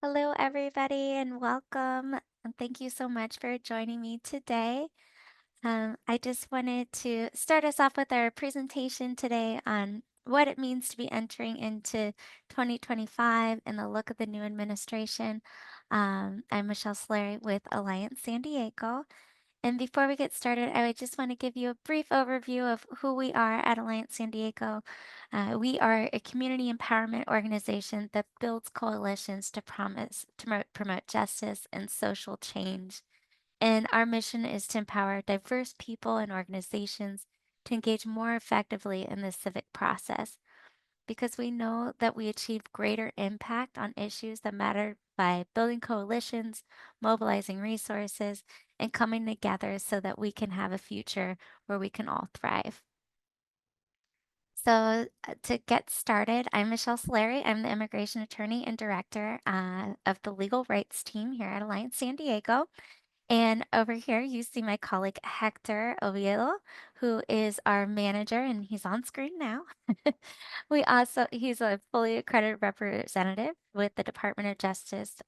Hello, everybody, and welcome. And thank you so much for joining me today. I just wanted to start us off with our presentation today on what it means to be entering into 2025 and the look of the new administration. I'm Michelle Slary with Alliance San Diego. And before we get started, I would just want to give you a brief overview of who we are at Alliance San Diego. We are a community empowerment organization that builds coalitions to promote justice and social change. And our mission is to empower diverse people and organizations to engage more effectively in the civic process because we know that we achieve greater impact on issues that matter by building coalitions, mobilizing resources, and coming together so that we can have a future where we can all thrive. So, to get started, I'm Michelle Solari. I'm the immigration attorney and director of the legal rights team here at Alliance San Diego. And over here, you see my colleague Hector Oviedo, who is our manager, and he's on screen now. He's a fully accredited representative with the Department of Justice.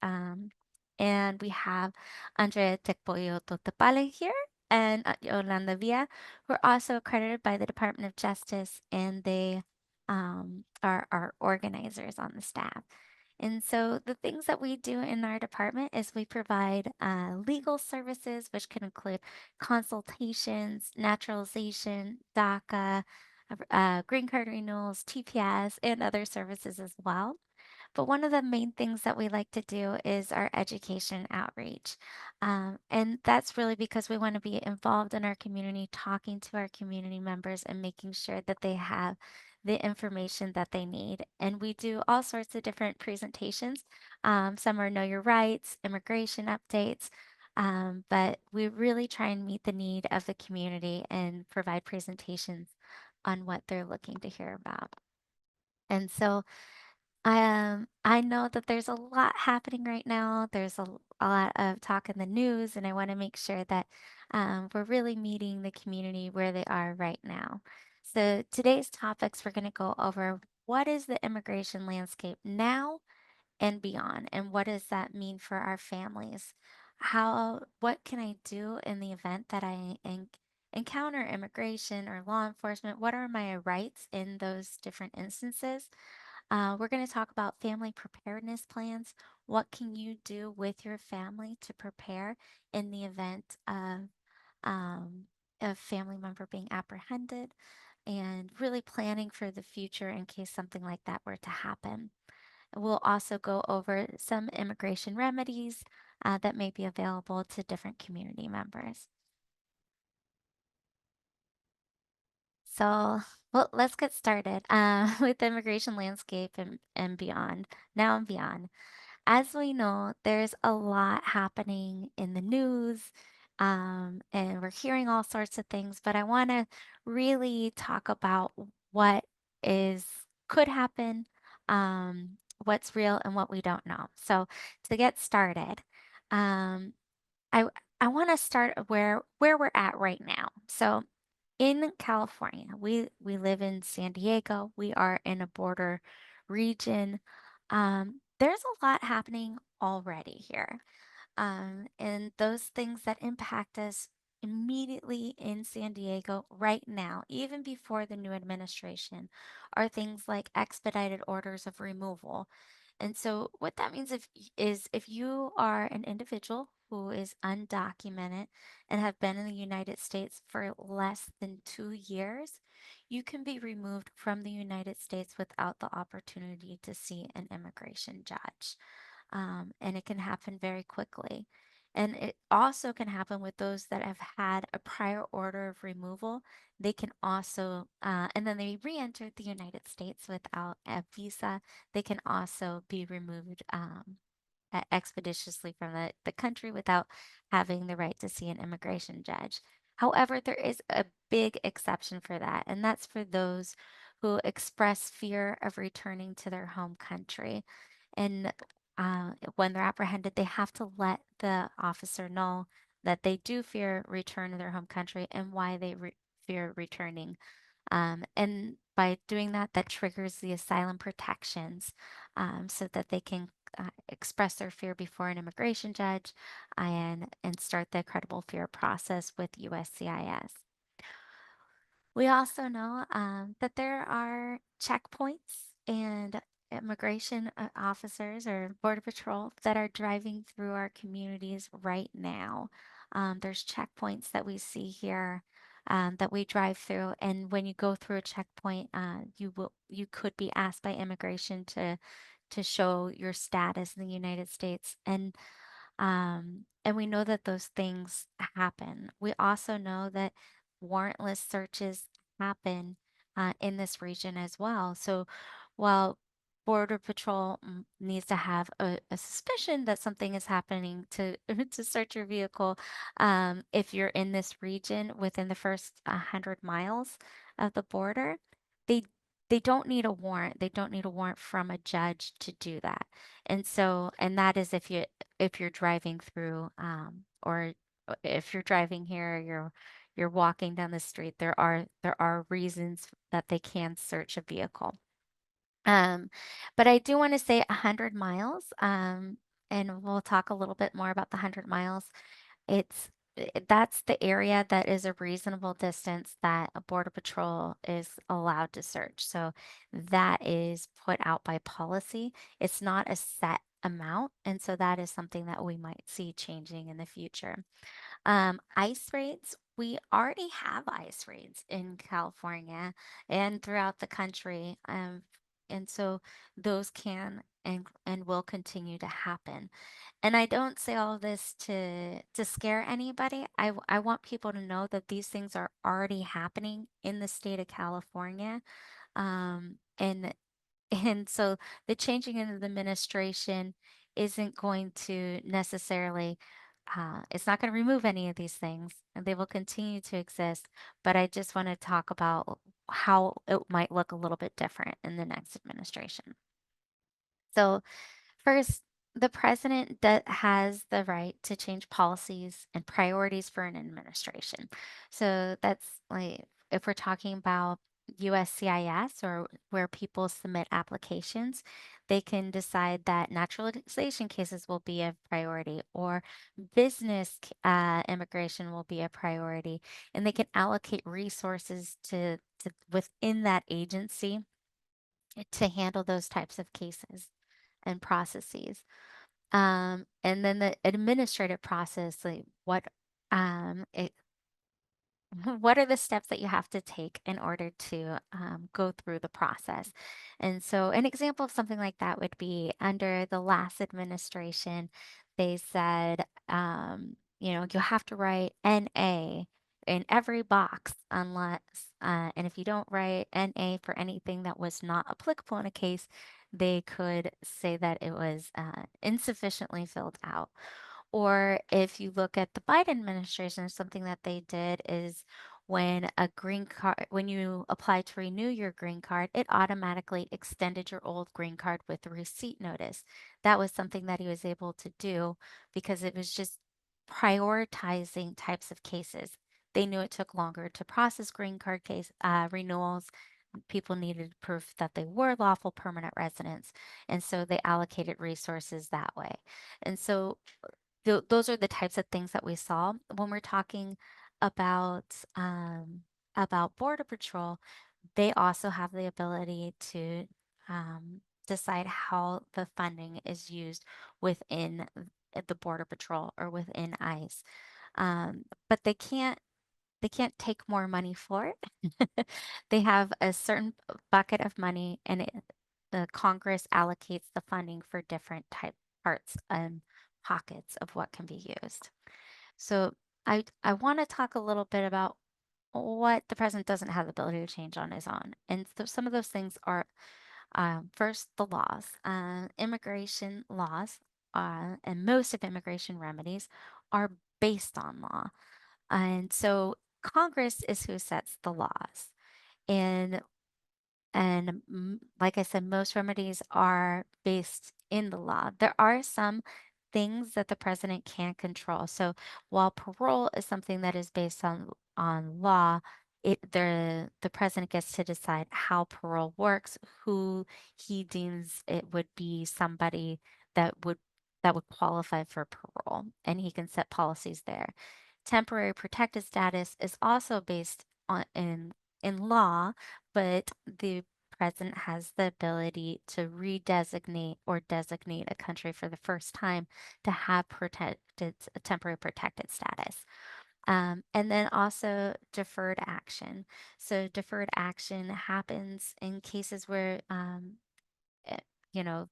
And we have Andrea Tecpoyo Totapale here and Yolanda Villa, who are also accredited by the Department of Justice, and they are our organizers on the staff. And so the things that we do in our department is we provide legal services, which can include consultations, naturalization, DACA, green card renewals, TPS, and other services as well. But one of the main things that we like to do is our education outreach. And that's really because we want to be involved in our community, talking to our community members and making sure that they have the information that they need. And we do all sorts of different presentations. Some are Know Your Rights, immigration updates. But we really try and meet the need of the community and provide presentations on what they're looking to hear about. And so I know that there's a lot happening right now. A lot of talk in the news, and I want to make sure that we're really meeting the community where they are right now. So today's topics, we're going to go over what is the immigration landscape now and beyond, and what does that mean for our families? What can I do in the event that encounter immigration or law enforcement? What are my rights in those different instances? We're going to talk about family preparedness plans. What can you do with your family to prepare in the event of a family member being apprehended and really planning for the future in case something like that were to happen? We'll also go over some immigration remedies that may be available to different community members. So, well, let's get started with the immigration landscape and beyond, now and beyond. As we know, there's a lot happening in the news, and we're hearing all sorts of things, but I want to really talk about what is could happen, what's real, and what we don't know. So, to get started, um, I I want to start where we're at right now. So, in California, we live in San Diego. We are in a border region. There's a lot happening already here. And those things that impact us immediately in San Diego right now, even before the new administration, are things like expedited orders of removal. And so what that means is if you are an individual who is undocumented and have been in the United States for less than 2 years, you can be removed from the United States without the opportunity to see an immigration judge. And it can happen very quickly. And it also can happen with those that have had a prior order of removal. They can also, and then they re entered the United States without a visa. They can also be removed expeditiously from the country without having the right to see an immigration judge. However, there is a big exception for that, and that's for those who express fear of returning to their home country. And when they're apprehended, they have to let the officer know that they do fear return to their home country and why they fear returning. And by doing that, that triggers the asylum protections so that they can express their fear before an immigration judge and start the credible fear process with USCIS. We also know that there are checkpoints and immigration officers or Border Patrol that are driving through our communities right now. There's checkpoints that we see here that we drive through, and when you go through a checkpoint, you could be asked by immigration to show your status in the United States, and we know that those things happen. We also know that warrantless searches happen in this region as well. So while Border Patrol needs to have a suspicion that something is happening to to search your vehicle, if you're in this region within the first 100 miles of the border, they they don't need a warrant. They don't need a warrant from a judge to do that. And that is if you're driving through or if you're driving here, you're walking down the street, there are reasons that they can search a vehicle. Um, but I do want to say 100 miles, and we'll talk a little bit more about the 100 miles. That's the area that is a reasonable distance that a border patrol is allowed to search. So that is put out by policy. It's not a set amount, and so that is something that we might see changing in the future. Ice raids, we already have ice raids in California and throughout the country. And so those can and will continue to happen. And I don't say all of this to scare anybody. I want people to know that these things are already happening in the state of California. And and so the changing of the administration isn't going to necessarily, it's not going to remove any of these things, and they will continue to exist. But I just want to talk about how it might look a little bit different in the next administration. So, first, the president has the right to change policies and priorities for an administration. So that's like if we're talking about USCIS or where people submit applications, they can decide that naturalization cases will be a priority or immigration will be a priority, and they can allocate resources to within that agency to handle those types of cases and processes. And then the administrative process, like it, what are the steps that you have to take in order to go through the process? And so, an example of something like that would be under the last administration, they said, you have to write NA in every box unless, and if you don't write NA for anything that was not applicable in a case, they could say that it was insufficiently filled out. Or if you look at the Biden administration, something that they did is when a green card, when you apply to renew your green card, it automatically extended your old green card with a receipt notice. That was something that he was able to do because it was just prioritizing types of cases. They knew it took longer to process green card case renewals. People needed proof that they were lawful permanent residents, and so they allocated resources that way. And so those are the types of things that we saw when we're talking about Border Patrol. They also have the ability to decide how the funding is used within the Border Patrol or within ICE. But they can't take more money for it. They have a certain bucket of money, and the Congress allocates the funding for different type parts and pockets of what can be used. So I want to talk a little bit about what the president doesn't have the ability to change on his own. And some of those things are first, the laws. Immigration laws and most of immigration remedies are based on law. And so Congress is who sets the laws. And like I said, most remedies are based in the law. There are some things that the president can't control. So while parole is something that is based on law, the president gets to decide how parole works, who he deems it would be somebody that would that would qualify for parole, and he can set policies there. Temporary protected status is also based on in law, but the president has the ability to redesignate or designate a country for the first time to have protected temporary protected status. And then also deferred action. So deferred action happens in cases where eh, you know,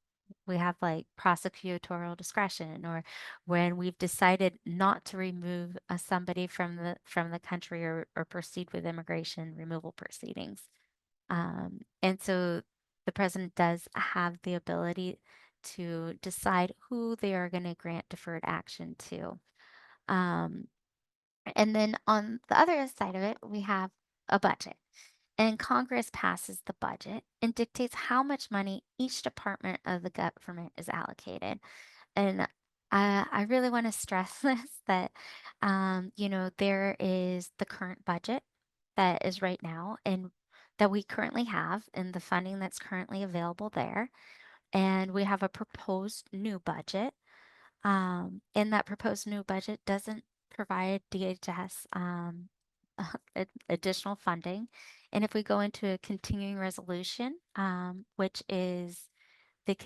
we have like prosecutorial discretion, or when we've decided not to remove somebody from the country, or proceed with immigration removal proceedings. And so the president does have the ability to decide who they are going to grant deferred action to. Um, and then on the other side of it, we have a budget. And Congress passes the budget and dictates how much money each department of the government is allocated. And I really want to stress this that, there is the current budget that is right now and that we currently have, and the funding that's currently available there. And we have a proposed new budget. And that proposed new budget doesn't provide DHS additional funding. And if we go into a continuing resolution, which is the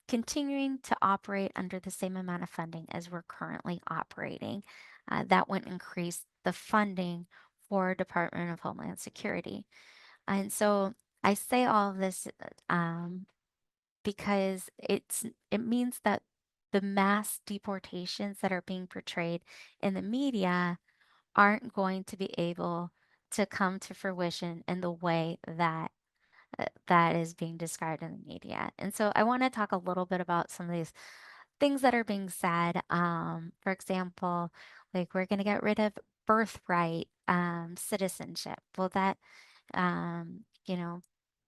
continuing to operate under the same amount of funding as we're currently operating, that would increase the funding for Department of Homeland Security. And so I say all of this because it means that the mass deportations that are being portrayed in the media aren't going to be able to come to fruition in the way that is being described in the media. And so I want to talk a little bit about some of these things that are being said. For example, like we're going to get rid of birthright citizenship. Well, that you know,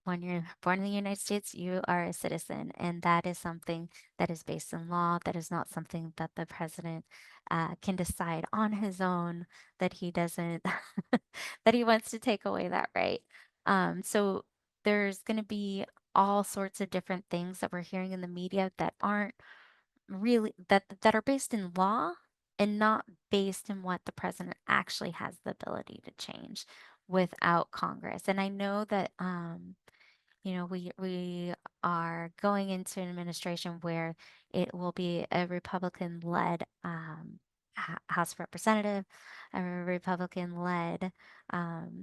when you're born in the United States, you are a citizen, and that is something that is based in law. That is not something that the president can decide on his own, that he doesn't, that he wants to take away that right. So there's going to be all sorts of different things that we're hearing in the media that aren't really that are based in law and not based in what the president actually has the ability to change without Congress. And I know that we are going into an administration where it will be a Republican-led House Representative, a Republican-led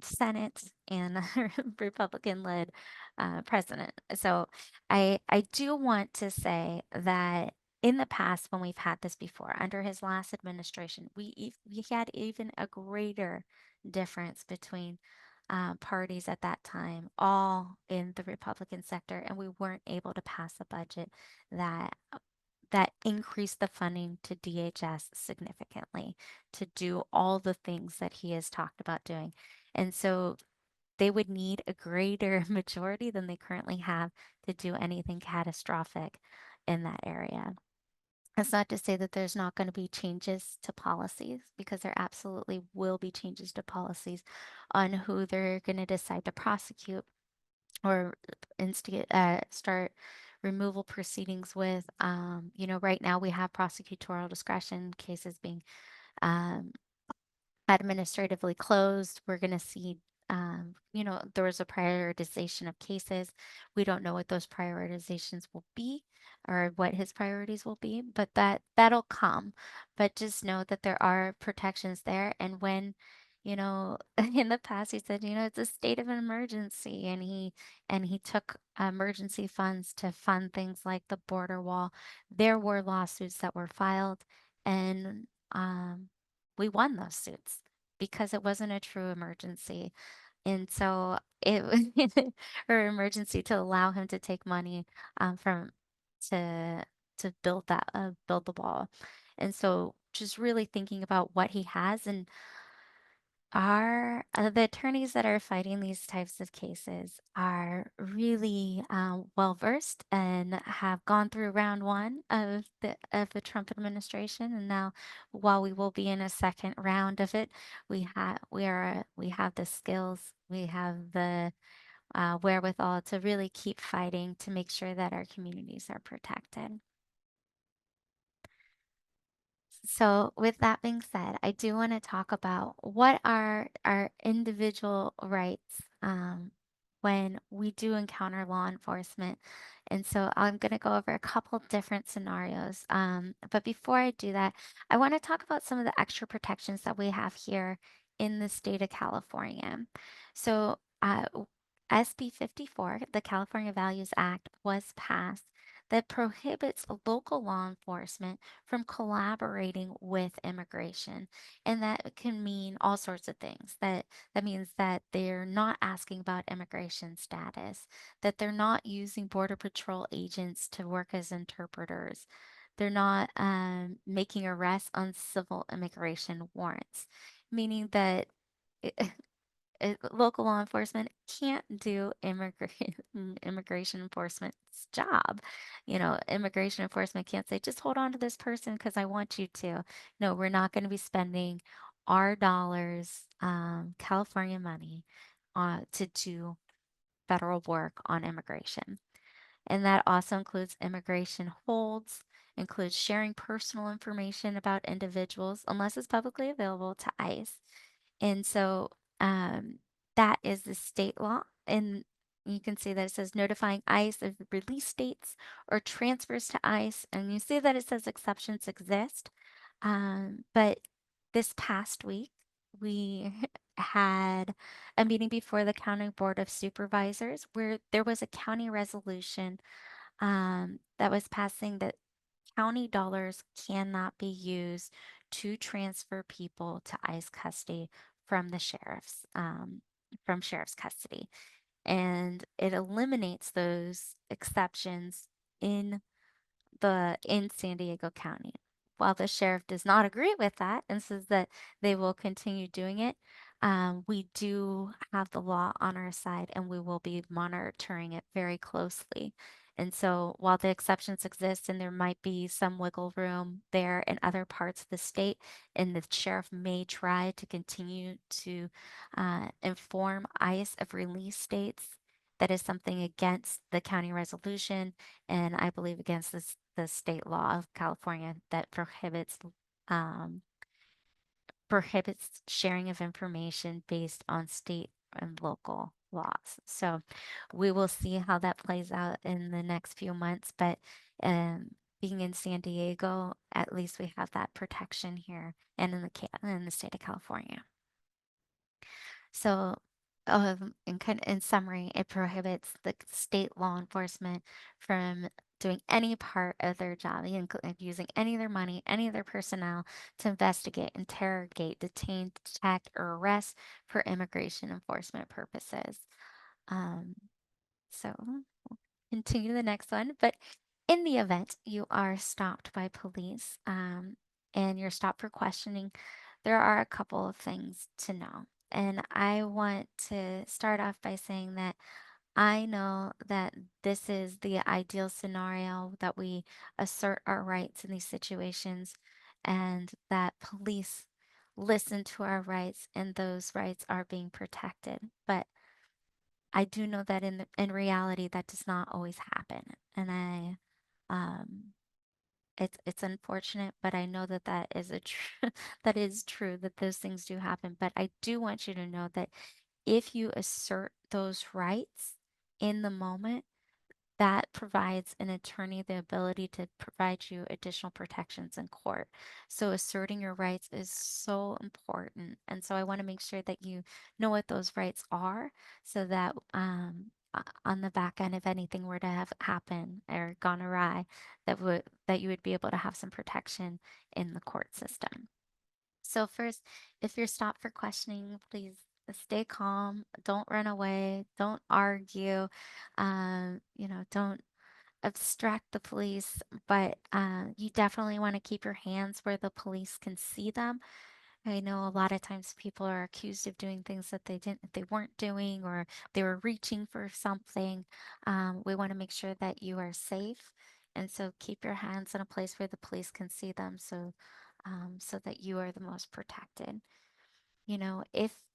Senate, and a Republican-led president. So I do want to say that in the past, when we've had this before, under his last administration, we had even a greater difference between parties at that time, all in the Republican sector, and we weren't able to pass a budget that increased the funding to DHS significantly to do all the things that he has talked about doing. And so they would need a greater majority than they currently have to do anything catastrophic in that area. That's not to say that there's not going to be changes to policies, because there absolutely will be changes to policies on who they're going to decide to prosecute or start removal proceedings with. Right now we have prosecutorial discretion, cases being um, administratively closed. We're going to see, there was a prioritization of cases. We don't know what those prioritizations will be or what his priorities will be, but that'll come. But just know that there are protections there. And when, in the past he said, it's a state of an emergency, and he took emergency funds to fund things like the border wall. There were lawsuits that were filed, and we won those suits because it wasn't a true emergency. And so it was or emergency to allow him to take money from to build the wall. And so just really thinking about what he has, and the attorneys that are fighting these types of cases are really well versed and have gone through round one of the Trump administration, and now, while we will be in a second round of it, we have the skills, we have the wherewithal to really keep fighting to make sure that our communities are protected. So, with that being said, I do want to talk about what are our individual rights when we do encounter law enforcement. And so, I'm going to go over a couple different scenarios. But before I do that, I want to talk about some of the extra protections that we have here in the state of California. So, SB 54, the California Values Act, was passed that prohibits local law enforcement from collaborating with immigration. And that can mean all sorts of things. That means that they're not asking about immigration status, that they're not using Border Patrol agents to work as interpreters. They're not making arrests on civil immigration warrants, meaning that local law enforcement can't do immigration enforcement's job. Immigration enforcement can't say, just hold on to this person because I want you to. No, we're not going to be spending our dollars, California money, to do federal work on immigration. And that also includes immigration holds, includes sharing personal information about individuals unless it's publicly available to ICE. And so um, that is the state law. And you can see that it says notifying ICE of release dates or transfers to ICE. And you see that it says exceptions exist. But this past week, we had a meeting before the County Board of Supervisors where there was a county resolution that was passing that county dollars cannot be used to transfer people to ICE custody from the from sheriff's custody. And it eliminates those exceptions in in San Diego County. While the sheriff does not agree with that and says that they will continue doing it, we do have the law on our side and we will be monitoring it very closely. And so while the exceptions exist and there might be some wiggle room there in other parts of the state, and the sheriff may try to continue to inform ICE of release dates, that is something against the county resolution and I believe against the state law of California that um, prohibits sharing of information based on state and local laws. So we will see how that plays out in the next few months. But um, being in San Diego, at least we have that protection here and in the state of California. So, in summary, it prohibits the state law enforcement from doing any part of their job, using any of their money, any of their personnel to investigate, interrogate, detain, detect, or arrest for immigration enforcement purposes. Um, so continue to the next one. But in the event you are stopped by police and you're stopped for questioning, there are a couple of things to know. And I want to start off by saying that I know that this is the ideal scenario that we assert our rights in these situations and that police listen to our rights and those rights are being protected. But I do know that in reality that does not always happen. And um it's unfortunate, but I know that that is a that is true that those things do happen. But I do want you to know that if you assert those rights in the moment, that provides an attorney the ability to provide you additional protections in court. So asserting your rights is so important. And so I want to make sure that you know what those rights are so that on the back end, if anything were to have happened or gone awry, that you would be able to have some protection in the court system. So first, if you're stopped for questioning, please stay calm. Don't run away. Don't argue. Don't obstruct the police, but you definitely want to keep your hands where the police can see them. I know a lot of times people are accused of doing things that they weren't doing, or they were reaching for something. We want to make sure that you are safe, and so keep your hands in a place where the police can see them, so that you are the most protected.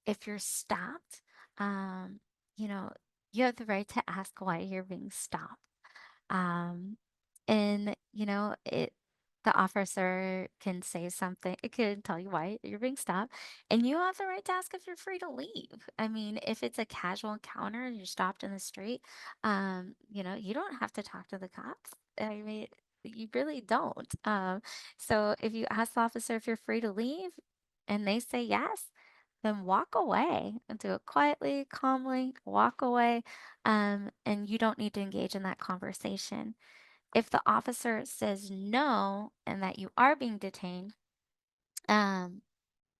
If you're stopped, um, you know, you have the right to ask why you're being stopped. Um, and it the officer can say something, it can tell you why you're being stopped, and you have the right to ask if you're free to leave. I mean, if it's a casual encounter, you're stopped in the street, you don't have to talk to the cops. I mean, you really don't. So if you ask the officer if you're free to leave and they say yes, then walk away and do it quietly, calmly, walk away. And you don't need to engage in that conversation. If the officer says no and that you are being detained, um,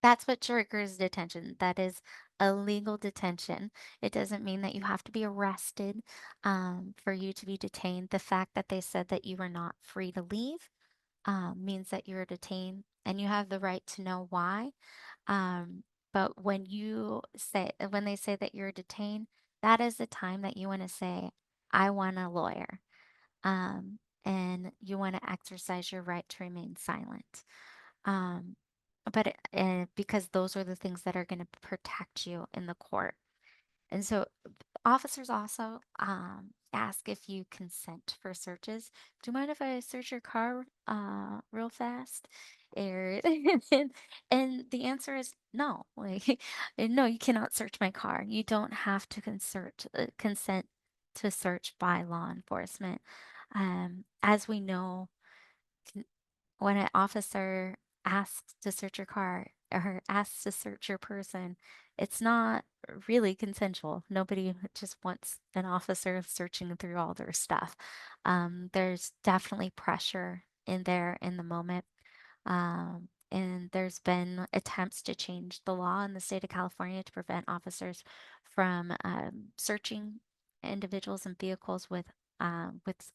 that's what triggers detention. That is a legal detention. It doesn't mean that you have to be arrested for you to be detained. The fact that they said that you were not free to leave means that you're detained and you have the right to know why. But when they say that you're detained, that is the time that you want to say, I want a lawyer. And you want to exercise your right to remain silent. Um, because those are the things that are going to protect you in the court. And so officers also ask if you consent for searches. Do you mind if I search your car real fast? Or, and the answer is no. Like, no, you cannot search my car. You don't have to consent to search by law enforcement. As we know, when an officer asks to search your car or asks to search your person, it's not really consensual. Nobody just wants an officer searching through all their stuff. There's definitely pressure in there in the moment. And there's been attempts to change the law in the state of California to prevent officers from searching individuals and vehicles with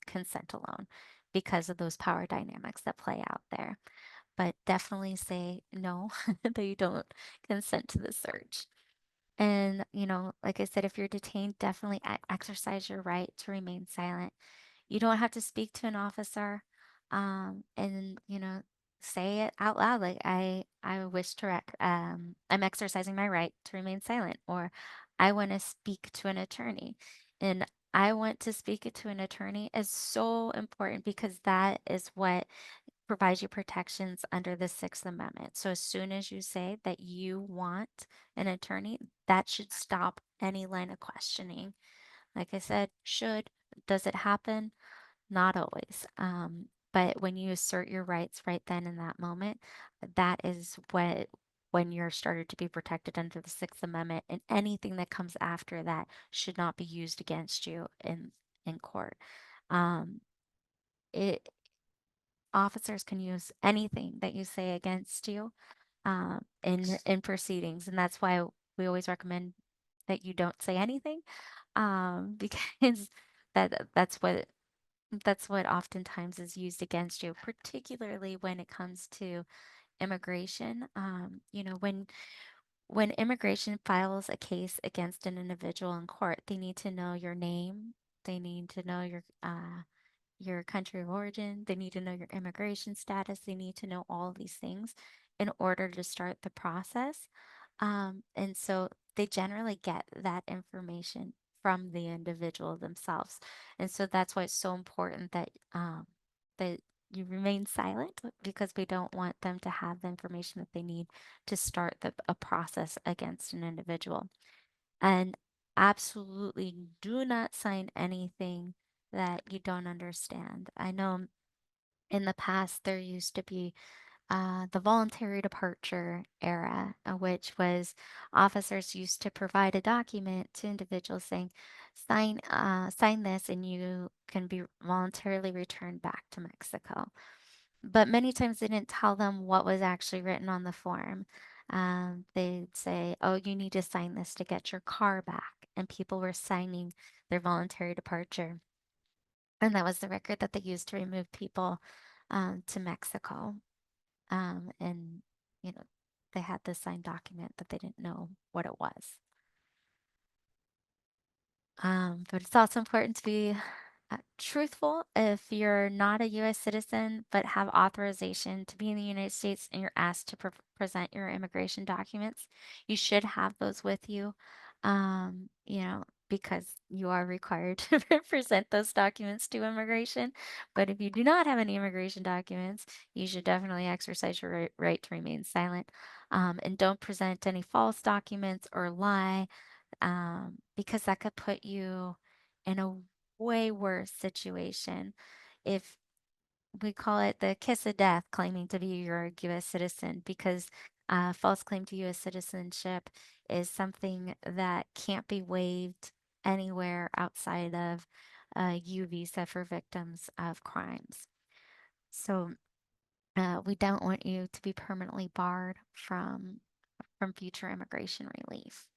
consent alone because of those power dynamics that play out there. But definitely say no, that you don't consent to the search. And, like I said, if you're detained, definitely exercise your right to remain silent. You don't have to speak to an officer, and say it out loud like I wish to I'm exercising my right to remain silent, or I want to speak to an attorney. And I want to speak to an attorney is so important because that is what provides you protections under the Sixth Amendment. So as soon as you say that you want an attorney, that should stop any line of questioning. Like I said, does it happen? Not always. But when you assert your rights right then in that moment, that is when you're started to be protected under the Sixth Amendment, and anything that comes after that should not be used against you in court. Um, it Officers can use anything that you say against you in proceedings, and that's why we always recommend that you don't say anything because that's what that's what oftentimes is used against you, particularly when it comes to immigration. When immigration files a case against an individual in court, they need to know your name, they need to know your country of origin, they need to know your immigration status, they need to know all of these things in order to start the process. And so they generally get that information from the individual themselves. And so that's why it's so important that you remain silent because we don't want them to have the information that they need to start a process against an individual. And absolutely do not sign anything that you don't understand. I know in the past there used to be the voluntary departure era, which was officers used to provide a document to individuals saying, sign this and you can be voluntarily returned back to Mexico. But many times they didn't tell them what was actually written on the form. They'd say, oh, you need to sign this to get your car back. And people were signing their voluntary departure. And that was the record that they used to remove people to Mexico. And, you know, they had this signed document that they didn't know what it was. But it's also important to be truthful. If you're not a U.S. citizen but have authorization to be in the United States and you're asked to present your immigration documents, you should have those with you. You know, because you are required to present those documents to immigration. But if you do not have any immigration documents, you should definitely exercise your right to remain silent. And don't present any false documents or lie, because that could put you in a way worse situation. If we call it the kiss of death, claiming to be your U.S. citizen, because false claim to U.S. citizenship is something that can't be waived anywhere outside of a U visa for victims of crimes. So we don't want you to be permanently barred from future immigration relief.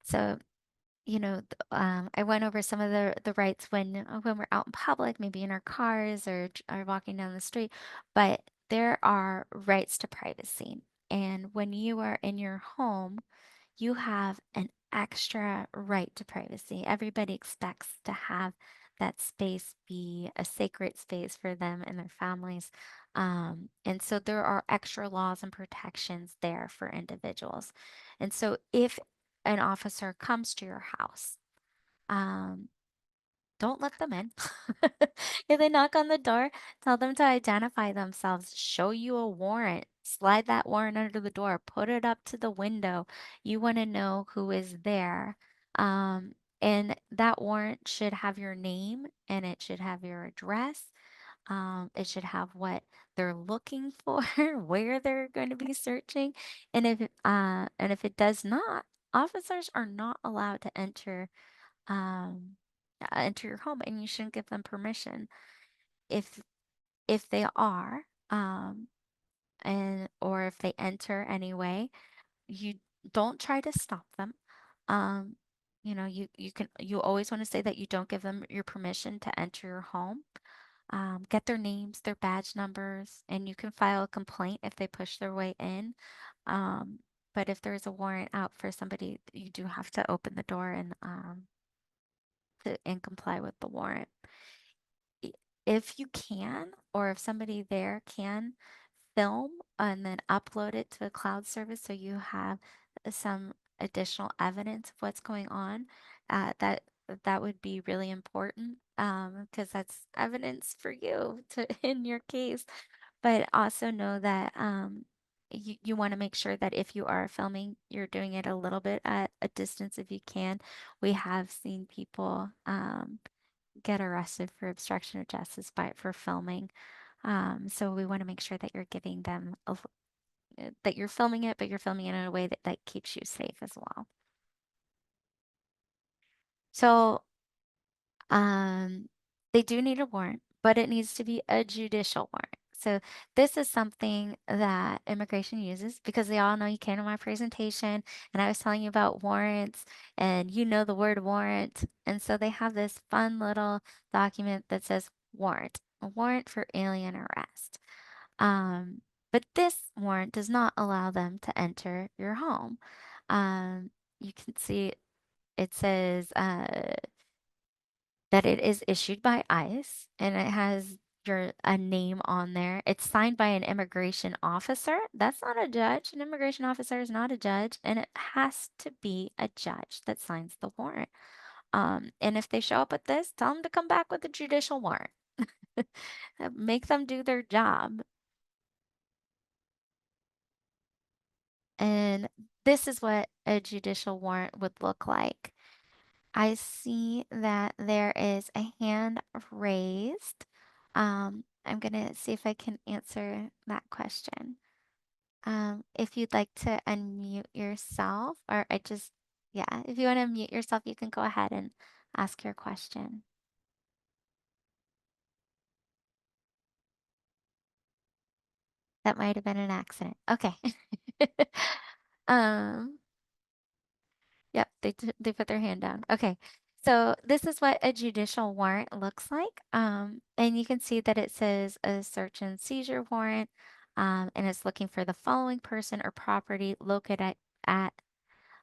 So I went over some of the rights when we're out in public, maybe in our cars or walking down the street, but there are rights to privacy. And when you are in your home, you have an extra right to privacy. Everybody expects to have that space be a sacred space for them and their families. And so there are extra laws and protections there for individuals. And so if an officer comes to your house, um, don't let them in. If they knock on the door, tell them to identify themselves, show you a warrant, slide that warrant under the door, put it up to the window. You want to know who is there. Um, and that warrant should have your name and it should have your address. It should have what they're looking for, where they're going to be searching. And if it does not, officers are not allowed to um, enter your home, and you shouldn't give them permission. If if they are, and or if they enter anyway, you don't try to stop them. Um, you always want to say that you don't give them your permission to enter your home. Get their names, their badge numbers, and you can file a complaint if they push their way in. Um, but if there's a warrant out for somebody, you do have to open the door and comply with the warrant. I- If you can, or if somebody there can, film and then upload it to a cloud service so you have some additional evidence of what's going on, that would be really important, because that's evidence for you to in your case. But also know that you want to make sure that if you are filming, you're doing it a little bit at a distance if you can. We have seen people get arrested for obstruction of justice for filming. So we want to make sure that you're giving them that you're filming it, but you're filming it in a way that keeps you safe as well. So Um, they do need a warrant, but it needs to be a judicial warrant. So this is something that immigration uses because they all know you came to my presentation and I was telling you about warrants and you know the word warrant. And so they have this fun little document that says warrant, a warrant for alien arrest. Um, but this warrant does not allow them to enter your home. Um, you can see it says that it is issued by ICE and it has your a name on there. It's signed by an immigration officer. That's not a judge. An immigration officer is not a judge, and it has to be a judge that signs the warrant. And if they show up with this, tell them to come back with a judicial warrant. Make them do their job. And this is what a judicial warrant would look like. I see that there is a hand raised. I'm gonna see if I can answer that question. If you'd like to unmute yourself, or yeah, if you want to mute yourself, you can go ahead and ask your question. That might have been an accident. Okay. Um, Yep, they put their hand down. Okay. So this is what a judicial warrant looks like. And you can see that it says a search and seizure warrant, and it's looking for the following person or property at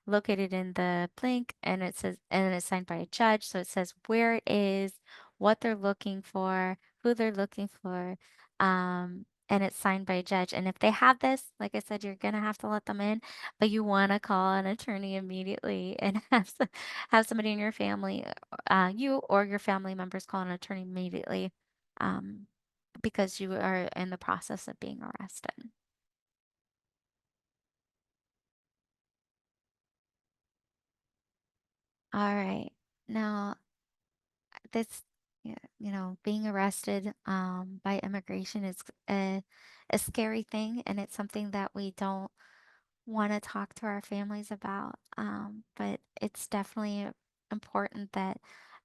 located in the blank, and it says and it's signed by a judge. So it says where it is, what they're looking for, who they're looking for. Um, and it's signed by a judge. And if they have this, like I said, you're gonna have to let them in, but you want to call an attorney immediately and have somebody in your family, you or your family members call an attorney immediately, um, because you are in the process of being arrested. All right. Now, this, being arrested by immigration is a scary thing, and it's something that we don't want to talk to our families about. But it's definitely important that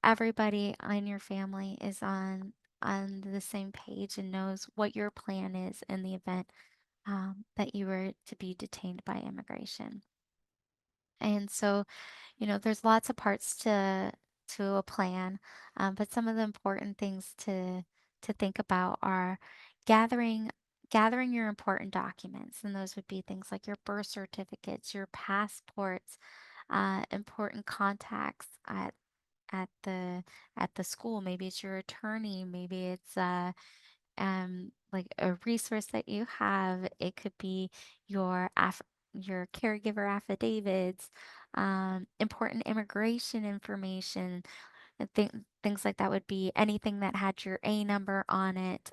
everybody in your family is on the same page and knows what your plan is in the event that you were to be detained by immigration. And so, there's lots of parts to a plan, but some of the important things to think about are gathering gathering your important documents, and those would be things like your birth certificates, your passports, important contacts at the at the school. Maybe it's your attorney, maybe it's like a resource that you have. It could be your your caregiver affidavits, important immigration information, and things like that would be anything that had your A number on it.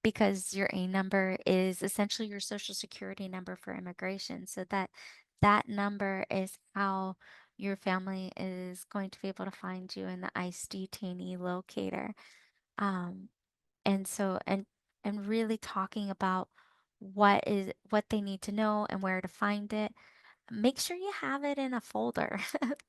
Because your A number is essentially your social security number for immigration. So that number is how your family is going to be able to find you in the ICE detainee locator. Um, and so and really talking about what they need to know and where to find it. Make sure you have it in a folder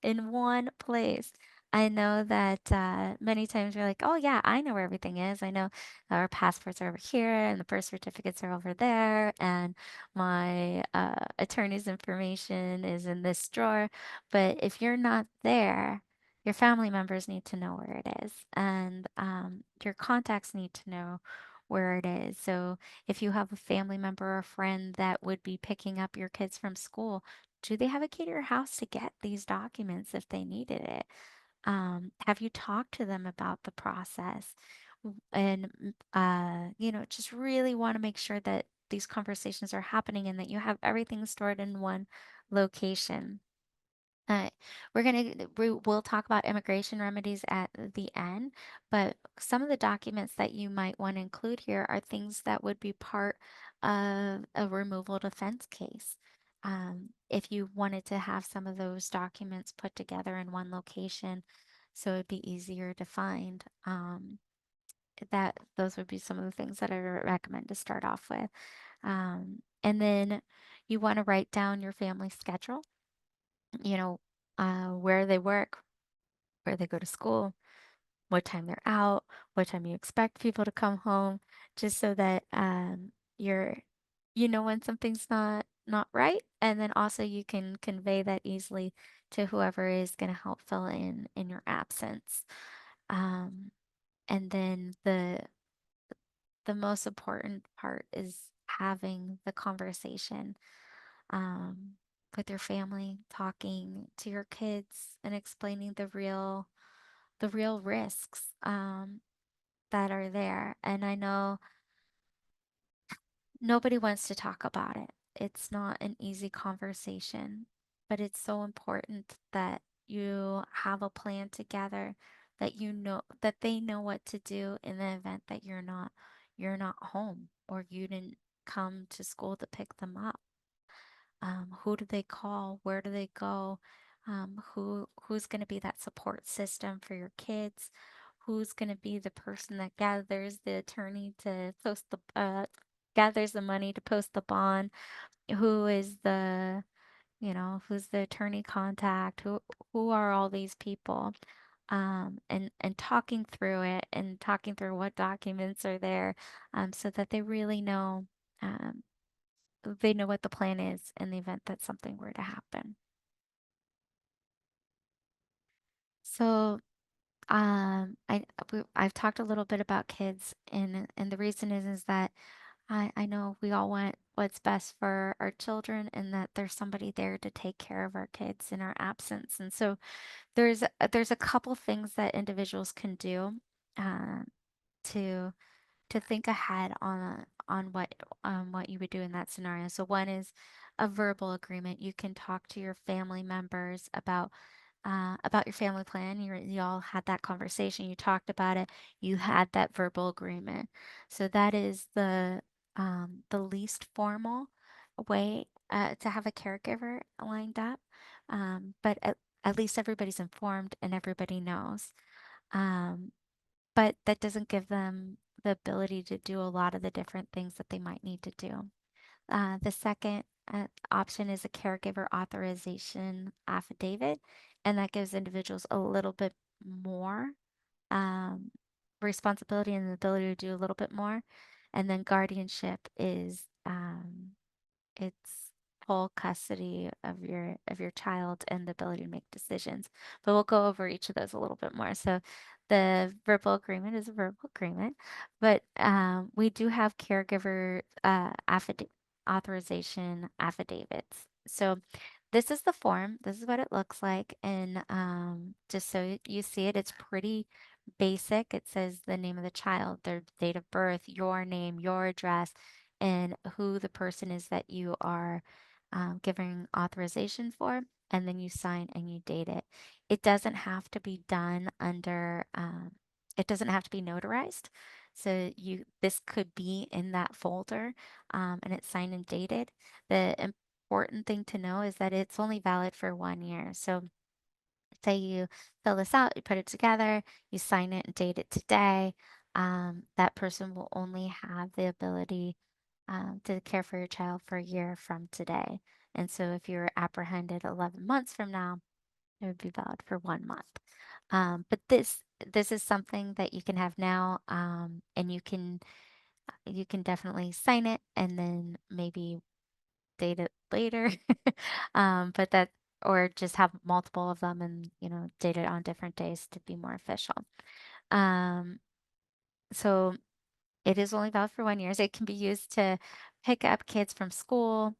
in one place. I know that many times you're like, oh, yeah, I know where everything is. I know our passports are over here and the birth certificates are over there, and my attorney's information is in this drawer. But if you're not there, your family members need to know where it is, and your contacts need to know where it is. So if you have a family member or friend that would be picking up your kids from school, do they have a key to your house to get these documents if they needed it? Have you talked to them about the process? And, just really want to make sure that these conversations are happening and that you have everything stored in one location. Uh, we'll talk about immigration remedies at the end, but some of the documents that you might want to include here are things that would be part of a removal defense case. If you wanted to have some of those documents put together in one location, so it'd be easier to find, that those would be some of the things that I recommend to start off with. And then you want to write down your family schedule, you know, where they work, where they go to school, what time they're out, what time you expect people to come home, just so that you know when something's not right, and then also you can convey that easily to whoever is going to help fill in your absence. Um, and then the most important part is having the conversation um, with your family, talking to your kids and explaining the real risks that are there. And I know nobody wants to talk about it. It's not an easy conversation, but it's so important that you have a plan together, that you know that they know what to do in the event that you're not home or you didn't come to school to pick them up. Who do they call? Where do they go? Who's going to be that support system for your kids? Who's going to be the person that gathers the attorney to post the gathers the money to post the bond? Who is who's the attorney contact? Who are all these people? And talking through it and talking through what documents are there, so that um, they know what the plan is in the event that something were to happen. So, I've talked a little bit about kids, and the reason is that I know we all want what's best for our children, and that there's somebody there to take care of our kids in our absence. And so there's a couple things that individuals can do uh, to to think ahead on what you would do in that scenario. So one is a verbal agreement. You can talk to your family members about your family plan. You all had that conversation. You talked about it. You had that verbal agreement. So that is the least formal way to have a caregiver lined up. But at least everybody's informed and everybody knows. Um, but that doesn't give them the ability to do a lot of the different things that they might need to do. The second option is a caregiver authorization affidavit, and that gives individuals a little bit more um, responsibility and the ability to do a little bit more. And then guardianship is it's full custody of your child and the ability to make decisions. But we'll go over each of those a little bit more. So the verbal agreement is a verbal agreement, but we do have caregiver authorization affidavits. So this is the form. This is what it looks like, and just so you see it, it's pretty basic. It says the name of the child, their date of birth, your name, your address, and who the person is that you are giving authorization for, and then you sign and you date it. It doesn't have to be done under, it doesn't have to be notarized. So this could be in that folder, and it's signed and dated. The important thing to know is that it's only valid for 1 year. So say you fill this out, you put it together, you sign it and date it today, that person will only have the ability to care for your child for a year from today. And so if you're apprehended 11 months from now, it would be valid for 1 month. But this is something that you can have now, and you can definitely sign it and then maybe date it later. But that or just have multiple of them and, date it on different days to be more official. Um, so it is only valid for 1 year. So it can be used to pick up kids from school.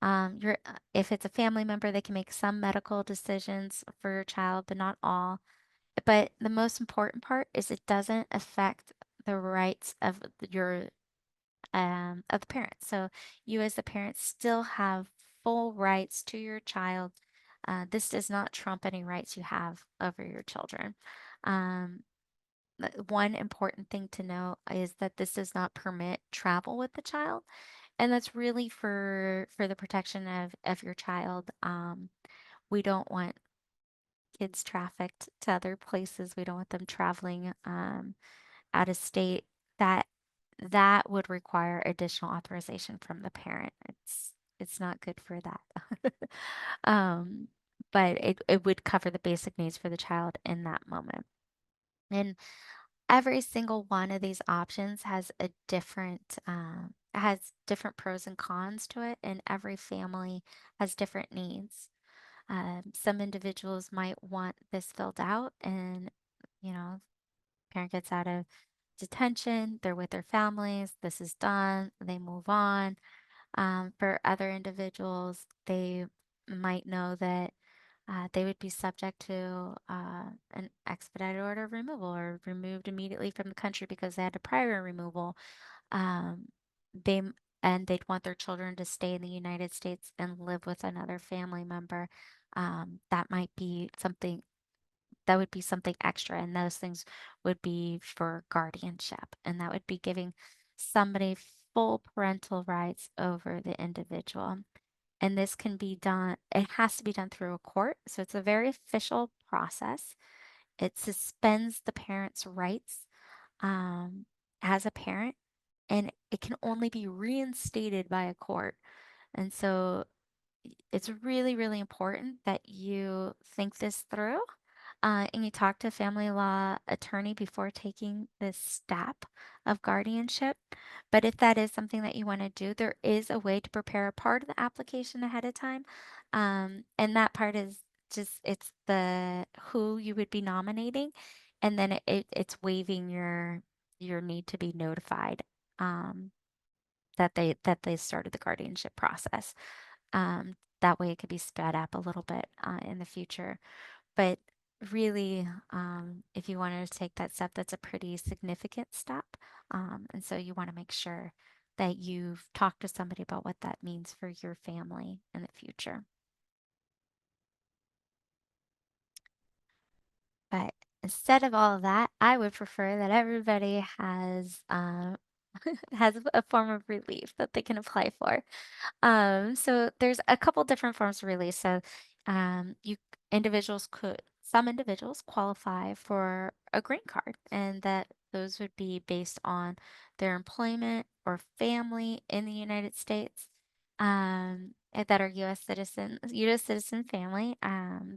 If it's a family member, they can make some medical decisions for your child, but not all. But the most important part is it doesn't affect the rights of the parents. So you as the parent still have full rights to your child. This does not trump any rights you have over your children. Um, One important thing to know is that this does not permit travel with the child, and that's really for the protection of your child. We don't want kids trafficked to other places. We don't want them traveling out of state. That that would require additional authorization from the parent. It's not good for that. um, but it would cover the basic needs for the child in that moment. And every single one of these options has different pros and cons to it, and every family has different needs. Some individuals might want this filled out, and you know, parent gets out of detention, they're with their families, this is done, they move on. For other individuals, they might know that they would be subject to an expedited order of removal or removed immediately from the country because they had a prior removal. Um, they and they'd want their children to stay in the United States and live with another family member. That might be something that would be something extra, and those things would be for guardianship, and that would be giving somebody full parental rights over the individual. And this can be done, it has to be done through a court. So it's a very official process. It suspends the parent's rights um, as a parent, and it can only be reinstated by a court. And so it's really, really important that you think this through and you talk to a family law attorney before taking this step of guardianship. But if that is something that you want to do, there is a way to prepare a part of the application ahead of time. And that part is just it's the who you would be nominating, and then it's waiving your need to be notified um, that they started the guardianship process. That way it could be sped up a little bit in the future. But really, if you wanted to take that step, that's a pretty significant step. And so you want to make sure that you've talked to somebody about what that means for your family in the future. But instead of all of that, I would prefer that everybody has has a form of relief that they can apply for. So there's a couple different forms of release. So you some individuals qualify for a green card, and that those would be based on their employment or family in the United States. That are U.S. citizen family,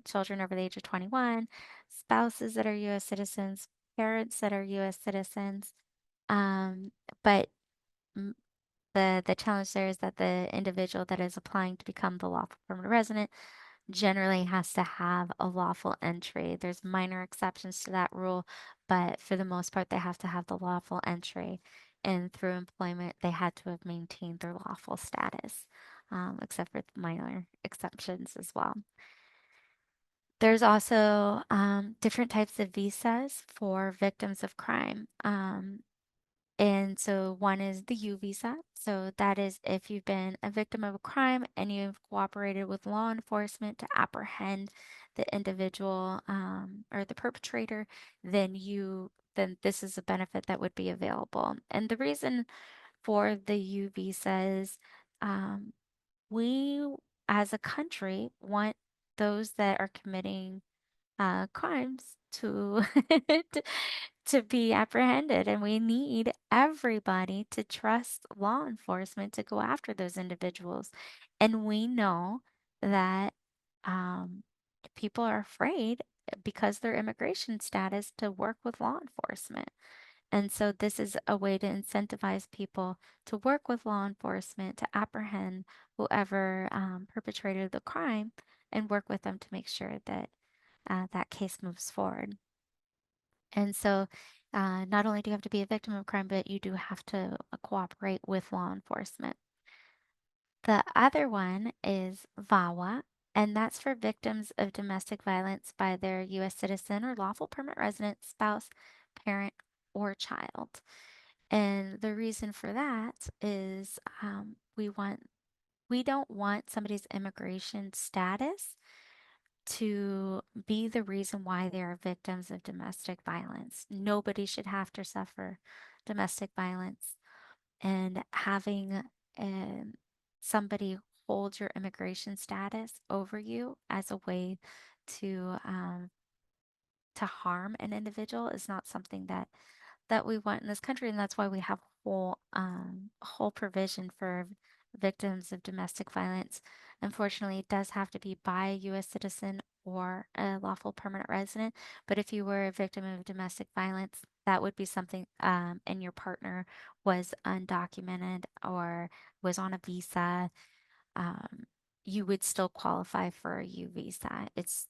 children over the age of 21, spouses that are U.S. citizens, parents that are U.S. citizens. Um, but the challenge there is that the individual that is applying to become the lawful permanent resident generally has to have a lawful entry. There's minor exceptions to that rule, but for the most part, they have to have the lawful entry. And through employment, they had to have maintained their lawful status, except for minor exceptions as well. There's also different types of visas for victims of crime. And so one is the U visa. So that is if you've been a victim of a crime and you've cooperated with law enforcement to apprehend the individual or the perpetrator, then this is a benefit that would be available. And the reason for the U visas, um, we as a country want those that are committing crimes to to be apprehended, and we need everybody to trust law enforcement to go after those individuals. And we know that um, people are afraid because their immigration status to work with law enforcement. And so this is a way to incentivize people to work with law enforcement to apprehend whoever perpetrated the crime and work with them to make sure that that case moves forward. And so not only do you have to be a victim of crime, but you do have to cooperate with law enforcement. The other one is VAWA, and that's for victims of domestic violence by their U.S. citizen or lawful permanent resident, spouse, parent, or child. And the reason for that is we don't want somebody's immigration status to be the reason why they are victims of domestic violence. Nobody should have to suffer domestic violence. And having um, somebody hold your immigration status over you as a way to harm an individual is not something that we want in this country, and that's why we have whole provision for victims of domestic violence. Unfortunately, it does have to be by a U.S. citizen or a lawful permanent resident. But if you were a victim of domestic violence, that would be something, and your partner was undocumented or was on a visa, um, you would still qualify for a U visa. It's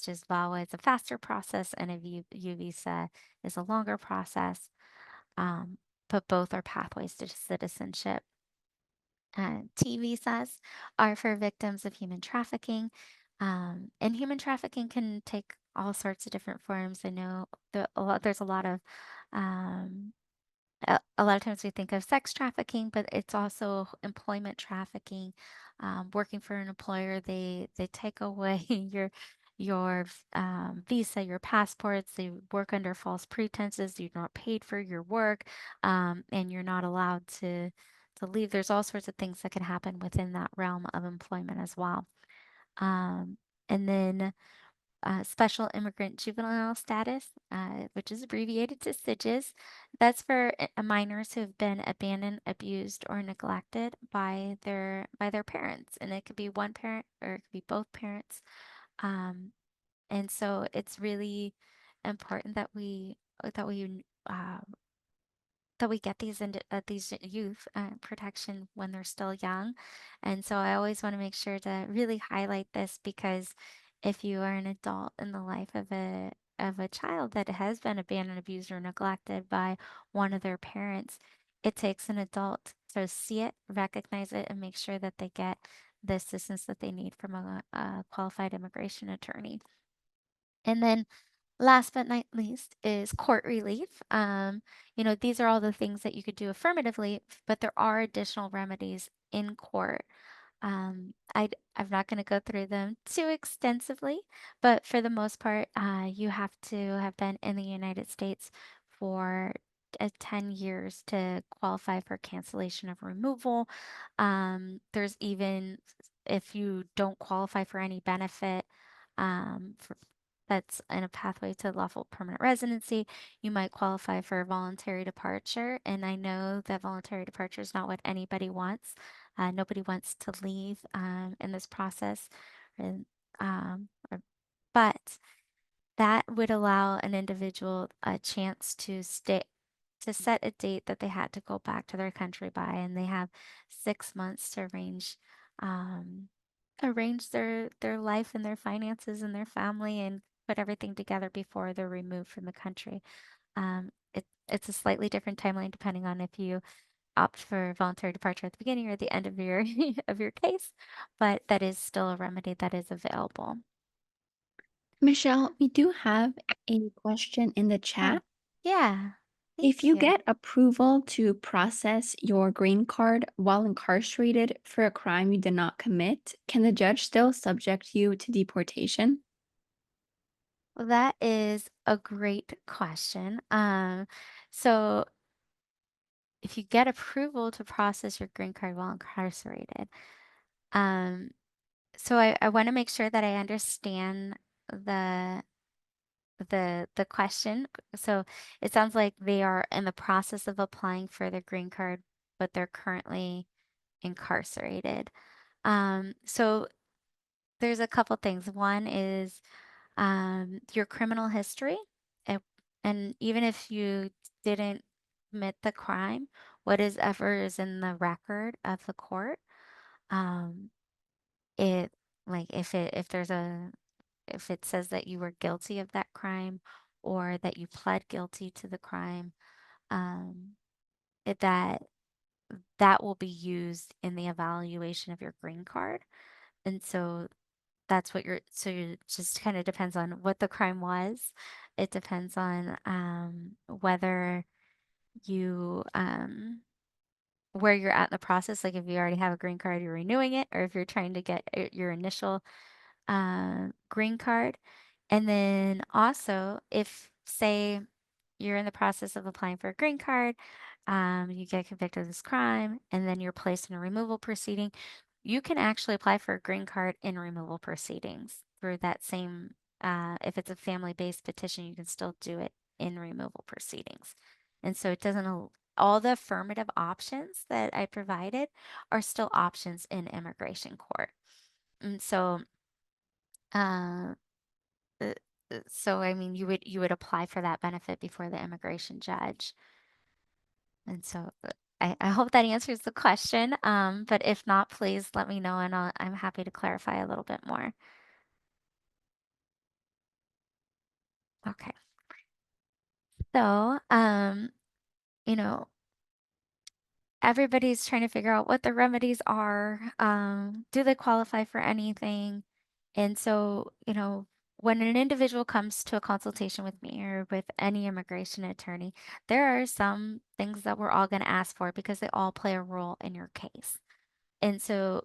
just VAWA is a faster process, and a U visa is a longer process. Um, but both are pathways to citizenship. T visas are for victims of human trafficking. And human trafficking can take all sorts of different forms. I know there's um, a lot of times we think of sex trafficking, but it's also employment trafficking. Working for an employer, they take away your visa, your passports. They work under false pretenses. You're not paid for your work, and you're not allowed to leave. There's all sorts of things that can happen within that realm of employment as well. Um, and then Special Immigrant Juvenile Status, which is abbreviated to SIDGES. That's for minors who have been abandoned, abused, or neglected by their parents, and it could be one parent or it could be both parents. Um, and so it's really important uh, that we get these youth protection when they're still young. And so I always want to make sure to really highlight this because if you are an adult in the life of a child that has been abandoned, abused, or neglected by one of their parents, it takes an adult to see it, recognize it, and make sure that they get the assistance that they need from a qualified immigration attorney. And then Last but not least is court relief. These are all the things that you could do affirmatively, but there are additional remedies in court. I'm not going to go through them too extensively, but for the most part, you have to have been in the United States for 10 years to qualify for cancellation of removal. There's even, if you don't qualify for any benefit, that's in a pathway to lawful permanent residency, you might qualify for voluntary departure. And I know that voluntary departure is not what anybody wants. Nobody wants to leave in this process. And, but that would allow an individual a chance to stay, to set a date that they had to go back to their country by, and they have 6 months to um, arrange their life and their finances and their family and put everything together before they're removed from the country. It's a slightly different timeline depending on if you opt for voluntary departure at the beginning or the end of your of your case, but that is still a remedy that is available. Michelle, we do have a question in the Oh, chat. yeah. If Thank you you. get approval to process your green card while incarcerated for a crime you did not commit, can the judge still subject you to deportation? Well, that is a great question. So if you get approval to process your green card while incarcerated, um, so I want to make sure that I understand the the question. So it sounds like they are in the process of applying for their green card, but they're currently incarcerated. So there's a couple things. One is your criminal history. It, and even if you didn't commit the crime, what is ever is in the record of the court, um, it like if there's a if it says that you were guilty of that crime or that you pled guilty to the crime, um, it, that will be used in the evaluation of your green card. And so that's what it just kind of depends on what the crime was. It depends on whether you where you're at in the process. Like if you already have a green card, you're renewing it, or if you're trying to get your initial green card. And then also, if say you're in the process of applying for a green card, you get convicted of this crime, and then you're placed in a removal proceeding, you can actually apply for a green card in removal proceedings through that same, if it's a family-based petition, you can still do it in removal proceedings. And so it doesn't, all the affirmative options that I provided are still options in immigration court. And so, uh, uh, so I mean, you would apply for that benefit before the immigration judge. And so I hope that answers the question. But if not, please let me know and I'm happy to clarify a little bit more. Okay. So, you know, everybody's trying to figure out what the remedies are. Do they qualify for anything? And so, when an individual comes to a consultation with me or with any immigration attorney, there are some things that we're all going to ask for because they all play a role in your case. And so,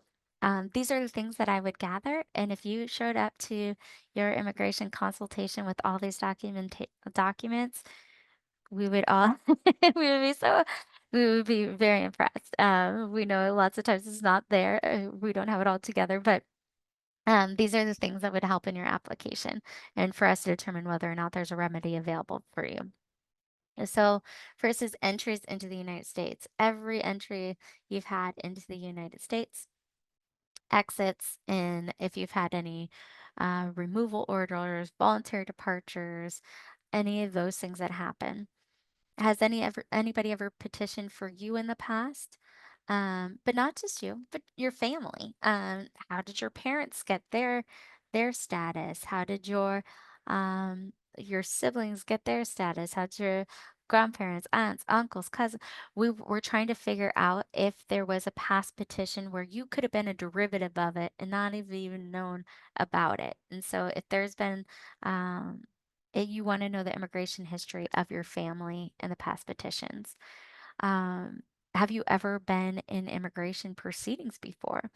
these are the things that I would gather. And if you showed up to your immigration consultation with all these documents, we would all we would be very impressed. We know lots of times it's not there. We don't have it all together, but these are the things that would help in your application and for us to determine whether or not there's a remedy available for you. So, first is entries into the United States. Every entry you've had into the United States, exits, and if you've had any removal orders, voluntary departures, any of those things that happen. Has anybody ever petitioned for you in the past? But not just you, but your family. How did your parents get their status? How did your siblings get their status? How did your grandparents, aunts, uncles, cousins? We were trying to figure out if there was a past petition where you could have been a derivative of it and not have even known about it. And so if there's been you want to know the immigration history of your family and the past petitions. Um, have you ever been in immigration proceedings before?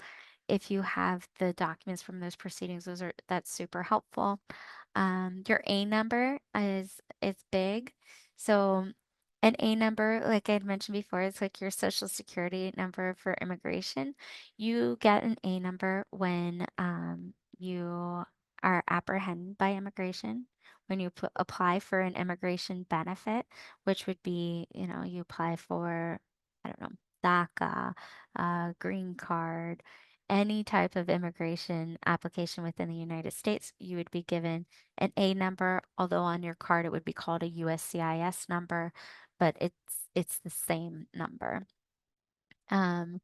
If you have the documents from those proceedings, that's super helpful. Your A number is big. So an A number, like I'd mentioned before, is like your social security number for immigration. You get an A number when you are apprehended by immigration, when you apply for an immigration benefit, which would be, you apply for, I don't know, DACA, green card, any type of immigration application within the United States, you would be given an A number, although on your card it would be called a USCIS number, but it's the same number. Um,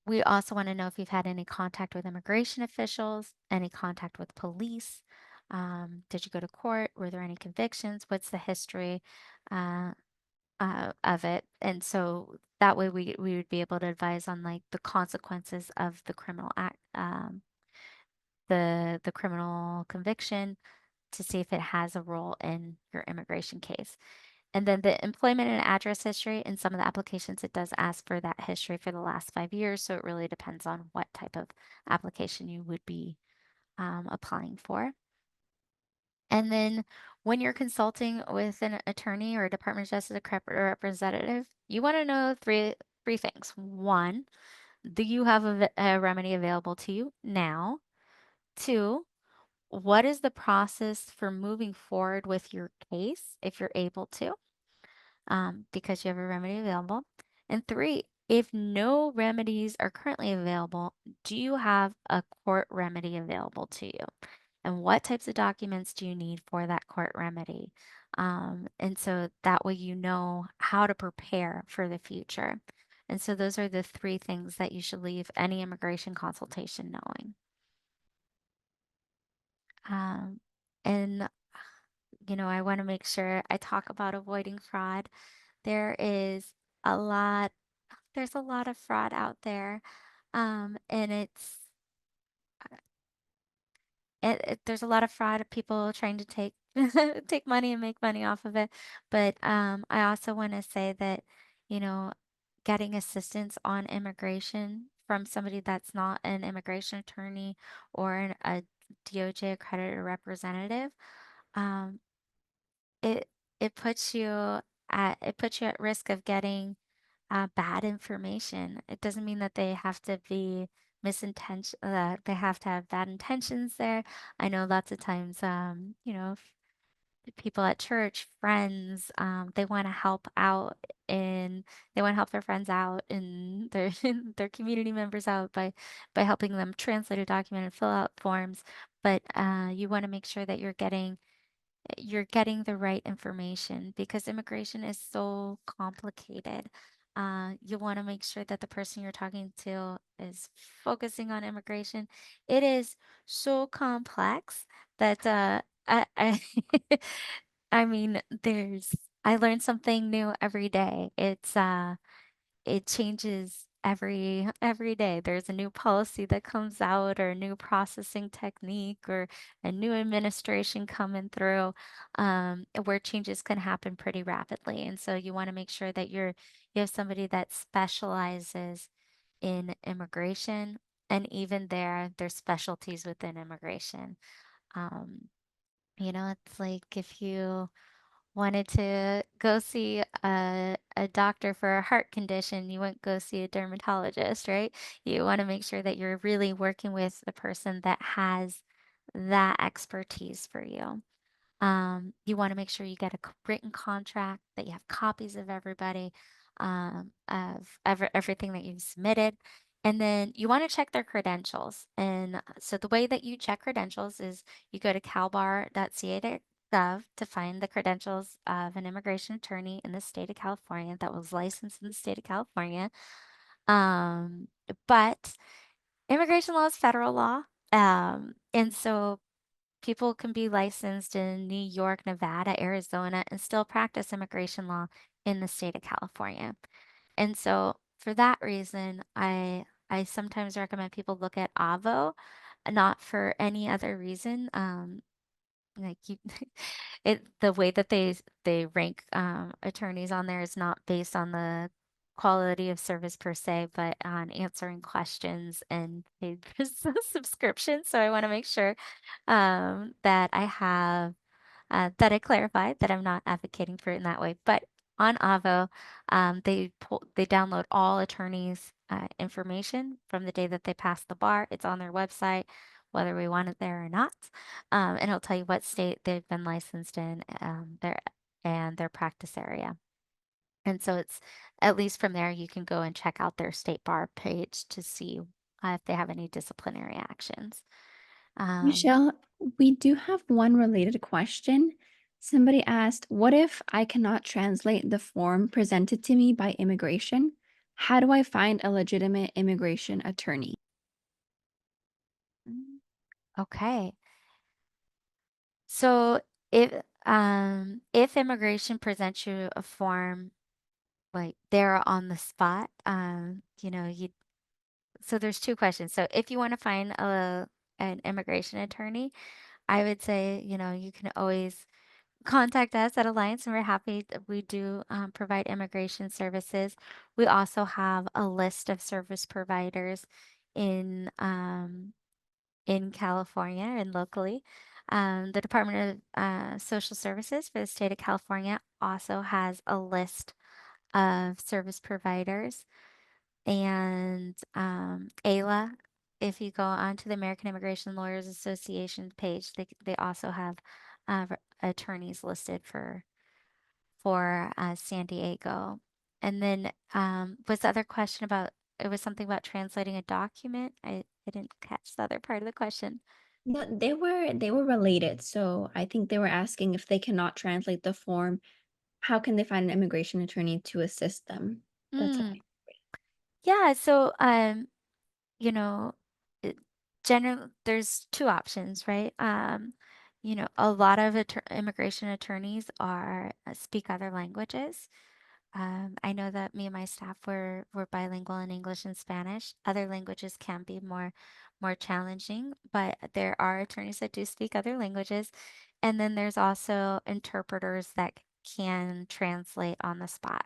we also want to know if you've had any contact with immigration officials, any contact with police. Did you go to court? Were there any convictions? What's the history uh, of it? And so that way we would be able to advise on like the consequences of the criminal act, the criminal conviction to see if it has a role in your immigration case. And then the employment and address history, in some of the applications, it does ask for that history for the last 5 years. So it really depends on what type of application you would be applying for. And then when you're consulting with an attorney or a Department of Justice representative, you want to know three things. One, do you have a remedy available to you now? Two, what is the process for moving forward with your case if you're able to, because you have a remedy available? And three, if no remedies are currently available, do you have a court remedy available to you? And what types of documents do you need for that court remedy? And so that way you know how to prepare for the future. And so those are the three things that you should leave any immigration consultation knowing. Um, and I want to make sure I talk about avoiding fraud. There is a lot, there's a lot of fraud out there. And there's a lot of fraud of people trying to take take money and make money off of it. But I also want to say that, you know, getting assistance on immigration from somebody that's not an immigration attorney or a DOJ accredited representative, um, it it puts you at risk of getting bad information. It doesn't mean that they have to be they have to have bad intentions there. I know lots of times, people at church, friends, they want to help out and they want to help their friends out and their their community members out by helping them translate a document and fill out forms. But you want to make sure that you're getting the right information because immigration is so complicated. You want to make sure that the person you're talking to is focusing on immigration. It is so complex that I I mean, I learn something new every day. It changes every day. There's a new policy that comes out or a new processing technique or a new administration coming through, where changes can happen pretty rapidly. And so you want to make sure that you have somebody that specializes in immigration and even their specialties within immigration. Um, it's like if you wanted to go see a doctor for a heart condition, you wouldn't go see a dermatologist, right? You want to make sure that you're really working with the person that has that expertise for you. You want to make sure you get a written contract, that you have copies of everything that you've submitted. And then you want to check their credentials. And so the way that you check credentials is you go to calbar.ca.gov to find the credentials of an immigration attorney in the state of California that was licensed in the state of California. Um, but immigration law is federal law. And so people can be licensed in New York, Nevada, Arizona, and still practice immigration law in the state of California. And so for that reason, I sometimes recommend people look at AVO, not for any other reason. Like you the way that they rank, attorneys on there is not based on the quality of service per se, but on answering questions and paid subscription, so I wanna make sure, that I have that I clarified that I'm not advocating for it in that way. But on Avo, they download all attorneys' information from the day that they pass the bar. It's on their website, whether we want it there or not, and it'll tell you what state they've been licensed in, their practice area. And so it's at least from there you can go and check out their state bar page to see if they have any disciplinary actions. Um, Michelle, we do have one related question. Somebody asked, what if I cannot translate the form presented to me by immigration? How do I find a legitimate immigration attorney? mm, okay. So if if immigration presents you a form like there on the spot, you so there's two questions. So if you want to find an immigration attorney, I would say, you can always contact us at Alliance and we're happy we do provide immigration services. We also have a list of service providers in in California and locally. The Department of Social Services for the state of California also has a list of service providers. And ALA, if you go onto the American Immigration Lawyers Association page, they also have attorneys listed for San Diego. And then was the other question about it was something about translating a document? I didn't catch the other part of the question. No, they were related. So I think they were asking if they cannot translate the form, how can they find an immigration attorney to assist them? That's how Mm. I. Yeah, so you know, it, there's two options, right? A lot of immigration attorneys are speak other languages. I know that me and my staff were bilingual in English and Spanish. Other languages can be more challenging, but there are attorneys that do speak other languages. And then there's also interpreters that can translate on the spot.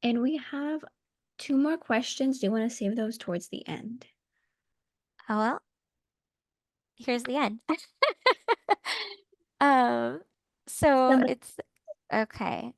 And we have two more questions. Do you want to save those towards the end? Oh, well, here's the end. Um, so Somebody it's okay.